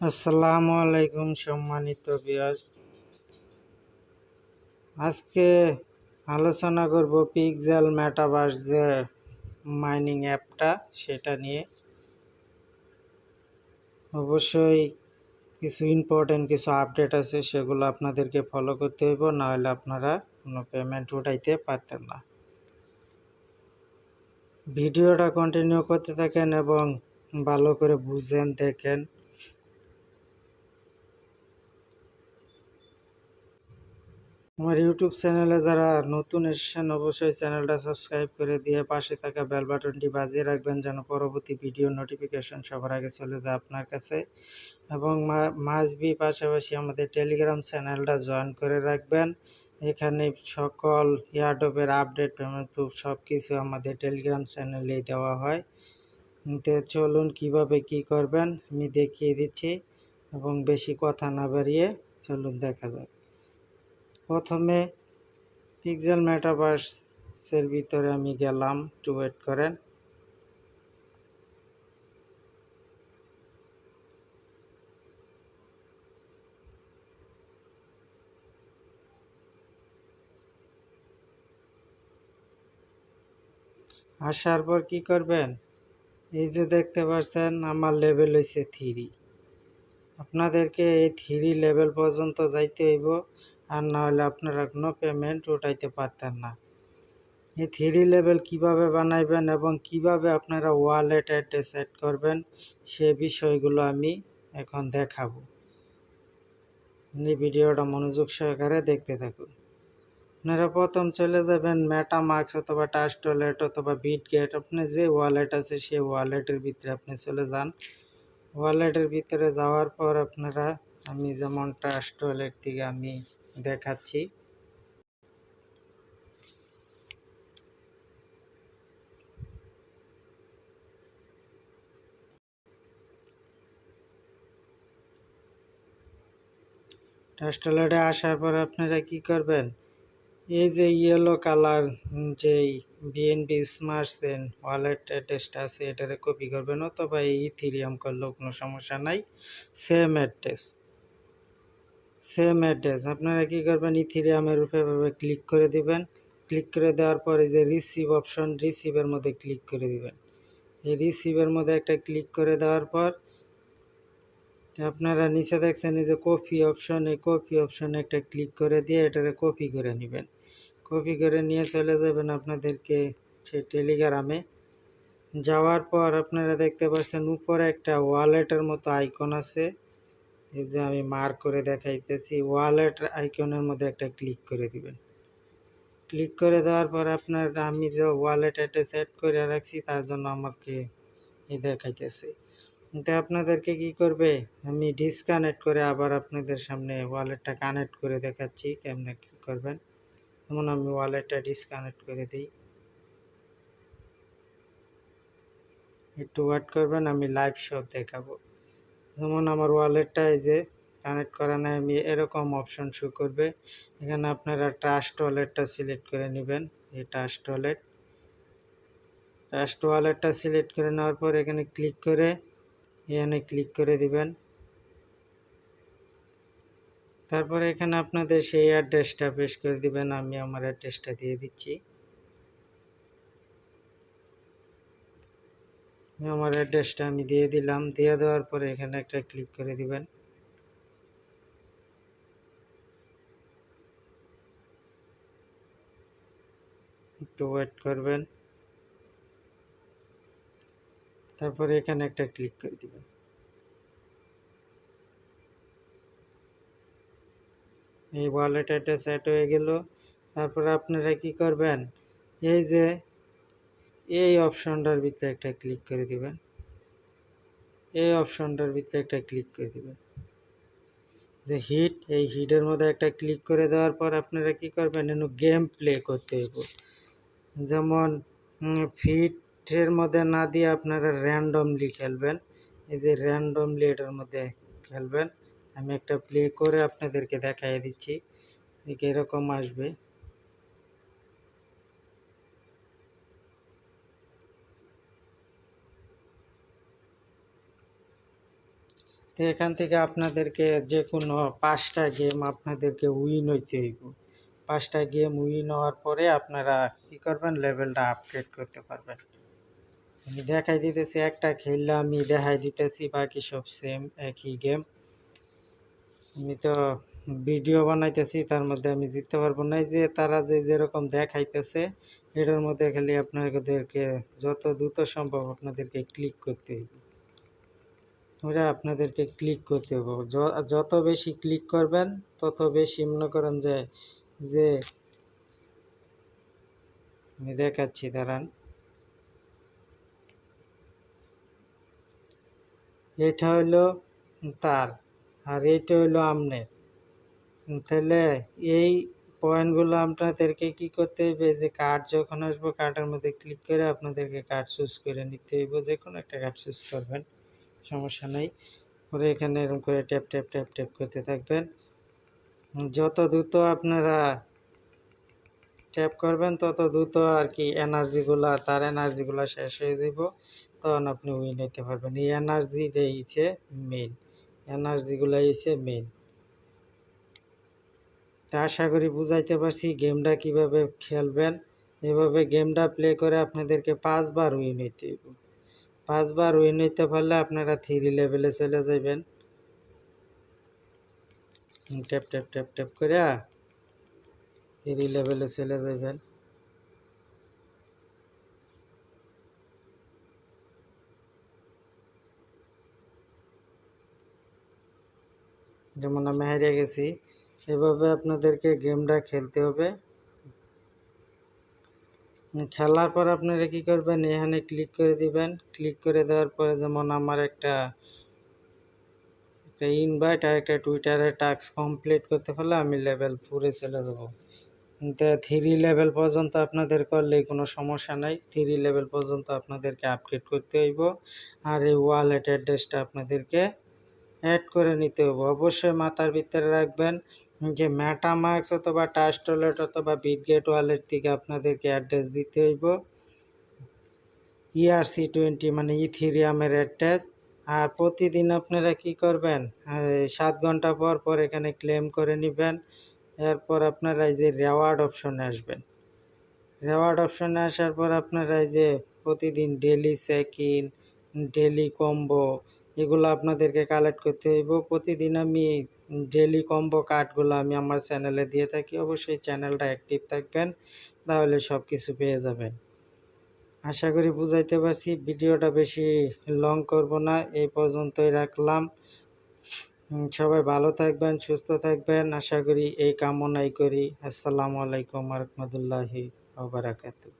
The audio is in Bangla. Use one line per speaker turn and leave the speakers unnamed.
আসসালামু আলাইকুম সম্মানিত ভিউয়ার্স। আজকে আলোচনা করব পিক্সেল মেটাভার্স যে মাইনিং অ্যাপটা সেটা নিয়ে। অবশ্যই কিছু ইম্পর্টেন্ট কিছু আপডেট আছে, সেগুলো আপনাদেরকে ফলো করতে হইব, না হলে আপনারা কোনো পেমেন্ট উঠাইতে পারতেন না। ভিডিওটা কন্টিনিউ করতে থাকেন এবং ভালো করে বুঝেন, দেখেন। আমার ইউটিউব চ্যানেলে যারা নতুন এসেছেন অবশ্যই চ্যানেলটা সাবস্ক্রাইব করে দিয়ে পাশে থাকা বেল বাটনটি বাজিয়ে রাখবেন, যেন পরবর্তী ভিডিও নোটিফিকেশন সবার আগে চলে যায় আপনার কাছে। এবং মাসবি পাশাপাশি আমাদের টেলিগ্রাম চ্যানেলটা জয়েন করে রাখবেন। এখানে সকল এয়ারড্রপের আপডেট, পেমেন্ট প্রুফ সব কিছু আমাদের টেলিগ্রাম চ্যানেলেই দেওয়া হয়। তো চলুন কিভাবে কি করবেন আমি দেখিয়ে দিচ্ছি, এবং বেশি কথা না বাড়িয়ে চলুন দেখা যাক। প্রথমে পিক্সেল মেটাভার্সের ভিতরে আমি গেলাম, একটু ওয়েট করেন। আসার পর কি করবেন, এই যে দেখতে পাচ্ছেন আমার লেভেল হয়েছে 3। আপনাদেরকে এই 3 লেভেল পর্যন্ত যাইতে হইব, আর না হলে আপনারা কোনো পেমেন্ট উঠাইতে পারতেন না। এই 3 লেভেল কিভাবে বানাইবেন এবং কিভাবে আপনারা ওয়ালেট অ্যাড্রেস সেট করবেন সে বিষয়গুলো আমি এখন দেখাবো। এই ভিডিওটা মনোযোগ সহকারে দেখতে থাকুন। আপনারা প্রথম চলে যাবেন মেটামাস্ক অথবা ট্রাস্ট ওয়ালেট অথবা বিটগেট, আপনি যে ওয়ালেট আছে সেই ওয়ালেটের ভিতরে আপনি চলে যান। ওয়ালেটের ভিতরে যাওয়ার পর আপনারা, আমি যেমন ট্রাস্ট ওয়ালেট থেকে আমি দেখাচ্ছি। ট্রাস্ট ওয়ালেটে আসার পর আপনারা কি করবেন, এই যে ইয়েলো কালার যেই বিএনবি স্মার্ট চেইন ওয়ালেট অ্যাড্রেসটা আছে এটারে কপি করবেন, অথবা এই ইথিরিয়াম করলেও কোনো সমস্যা নাই। সেম অ্যাড্রেস আপনারা কি করবেন, ইথিরিয়ামের উপরে ক্লিক করে দিবেন। ক্লিক করে দেওয়ার পরে যে রিসিভ অপশন, রিসিভের মধ্যে ক্লিক করে দিবেন। এই রিসিভের মধ্যে একটা ক্লিক করে দেওয়ার পর আপনারা নিচে দেখছেন এই যে কপি অপশন, এই কপি অপশনে একটা ক্লিক করে দিয়ে এটারে কপি করে নেবেন। কপি করে নিয়ে চলে যাবেন আপনাদেরকে সেই টেলিগ্রামে। যাওয়ার পর আপনারা দেখতে পাচ্ছেন উপরে একটা ওয়ালেটের মতো আইকন আছে, এই যে আমি মার্ক করে দেখাইতেছি। ওয়ালেট আইকনের মধ্যে একটা ক্লিক করে দিবেন। ক্লিক করে দেওয়ার পর আপনার, আমি যে ওয়ালেট অ্যাড্রেস সেট করে রাখছি তার জন্য আমাকে দেখাইতেছে। কিন্তু আপনাদেরকে কি করবে, আমি ডিসকানেক্ট করে আবার আপনাদের সামনে ওয়ালেটটা কানেক্ট করে দেখাচ্ছি কেমনে কি করবেন। যেমন আমি ওয়ালেটটা ডিসকানেক্ট করে দিই, একটু ওয়েট করবেন, আমি লাইভ সব দেখাবো। যেমন আমার ওয়ালেটটা এই যে কানেক্ট করা নাই, আমি এরকম অপশন শো করবে। এখানে আপনারা ট্রাস্ট ওয়ালেটটা সিলেক্ট করে নেবেন। এই ট্রাস্ট ওয়ালেটটা সিলেক্ট করে নেওয়ার পর এখানে ক্লিক করে দিবেন। তারপরে এখানে আপনাদের সেই অ্যাড্রেসটা পেস্ট করে দিবেন। আমি আমার অ্যাড্রেসটা দিয়ে দিচ্ছি। আমার অ্যাড্রেসটা আমি দিয়ে দিলাম। দিয়ে দেওয়ার পরে এখানে একটা ক্লিক করে দিবেন। একটু ওয়েট করবেন, তারপরে এখানে একটা ক্লিক করে দিবেন। এই ওয়ালেট অ্যাড্রেস সেট হয়ে গেল। তারপরে আপনারা কি করবেন, এই যে এই অপশনটার ভিতরে একটা ক্লিক করে দিবেন। এই অপশনটার ভিতরে একটা ক্লিক করে দিবেন, যে হিট, এই হিটের মধ্যে একটা ক্লিক করে দেওয়ার পর আপনারা কি করবেন, গেম প্লে করতে হইব। যেমন ফিটের মধ্যে না দিয়ে আপনারা র্যান্ডমলি খেলবেন। এই যে র্যান্ডমলি এটার মধ্যে খেলবেন। আমি একটা প্লে করে আপনাদেরকে দেখাই দিচ্ছি, এরকম আসবে। তো তো এখান থেকে আপনাদেরকে যে কোনো 5টা গেম আপনাদেরকে উইন হইতে হইব। 5টা গেম উইন হওয়ার পরে আপনারা কী করবেন, লেভেলটা আপগ্রেড করতে পারবেন। আমি দেখাই দিতেছি, একটা খেললে আমি দেখাই দিতেছি, বাকি সব সেম একই গেম। আমি তো ভিডিও বানাইতেছি, তার মধ্যে আমি জিততে পারবো না। যে তারা যেরকম দেখাইতেছে এটার মধ্যে খালি আপনাদেরকে যত দ্রুত সম্ভব আপনাদেরকে ক্লিক করতে হবে। ওরা আপনাদেরকে ক্লিক করতে হবে, যত বেশি ক্লিক করবেন তত বেশি মনে করেন যে আমি দেখাচ্ছি, দাঁড়ান। এটা হইলো তার, আর এইটা হইলো আমনের। তাহলে এই পয়েন্টগুলো আপনাদেরকে কি করতে হইবে, যে কার্ড যখন আসবো কার্ডের মধ্যে ক্লিক করে আপনাদেরকে কার্ড চুজ করে নিতে হইব। যে কোনো একটা কার্ড চুজ করবেন, সমস্যা নেই। পরে এখানে এরকম করে ট্যাপ ট্যাপ ট্যাপ ট্যাপ করতে থাকবেন। যত দ্রুত আপনারা ট্যাপ করবেন তত দ্রুত আর কি তার এনার্জিগুলা শেষ হয়ে যাব, তখন আপনি উইন হইতে পারবেন। এই এনার্জিটাই হচ্ছে মেইন, এনার্জিগুলো হচ্ছে মেইন। তা আশা করি বুঝাইতে পারছি গেমটা কিভাবে খেলবেন। এভাবে গেমটা প্লে করে আপনাদেরকে 5বার উইন হইতে হইব। 5বার উইন হইতে পারলে আপনারা 3 লেভেলে চলে যাবেন। ট্যাপ ট্যাপ ট্যাপ ট্যাপ করে 3 লেভেলে চলে যাবেন। যেমন আমি হারিয়ে গেছি, এভাবে আপনাদেরকে গেমটা খেলতে হবে। খেলার পর আপনারা কি করবেন, এখানে ক্লিক করে দিবেন। ক্লিক করে দেওয়ার পরে যেমন আমার একটা ইনভাইট আর একটা টুইটারের টাস্ক কমপ্লিট করতে পারলে আমি লেভেল 4-এ চলে যাব। 3 লেভেল পর্যন্ত আপনাদের করলে কোনো সমস্যা নাই। 3 লেভেল পর্যন্ত আপনাদেরকে আপগ্রেড করতে হইব। আর এই ওয়ালেট অ্যাড্রেসটা আপনাদেরকে অ্যাড করে নিতে হবে। অবশ্যই মাথার ভিতরে রাখবেন যে মেটামাস্ক অথবা ট্রাস্ট ওয়ালেট অথবা বিটগেট ওয়ালেট থেকে আপনাদেরকে অ্যাড্রেস দিতে হইব ERC20 মানে ইথেরিয়ামের অ্যাড্রেস। আর প্রতিদিন আপনারা কি করবেন, 7 ঘন্টা পর পর এখানে ক্লেম করে নেবেন। এরপর আপনারা এই যে রেওয়ার্ড অপশনে আসবেন। রেওয়ার্ড অপশনে আসার পর আপনারা এই যে প্রতিদিন daily check in, daily combo, এগুলো আপনাদেরকে কালেক্ট করতে হইব। প্রতিদিন আমি ডেলি কম্বো কার্ডগুলো আমি আমার চ্যানেলে দিয়ে থাকি। অবশ্যই চ্যানেলটা অ্যাক্টিভ থাকবেন, তাহলে সব কিছু পেয়ে যাবেন। আশা করি বুঝাইতে পারছি। ভিডিওটা বেশি লং করব না, এই পর্যন্তই রাখলাম। সবাই ভালো থাকবেন, সুস্থ থাকবেন, আশা করি এই কামনাই করি। আসসালামু আলাইকুম ওয়া রাহমাতুল্লাহি ওয়া বারাকাতুহু।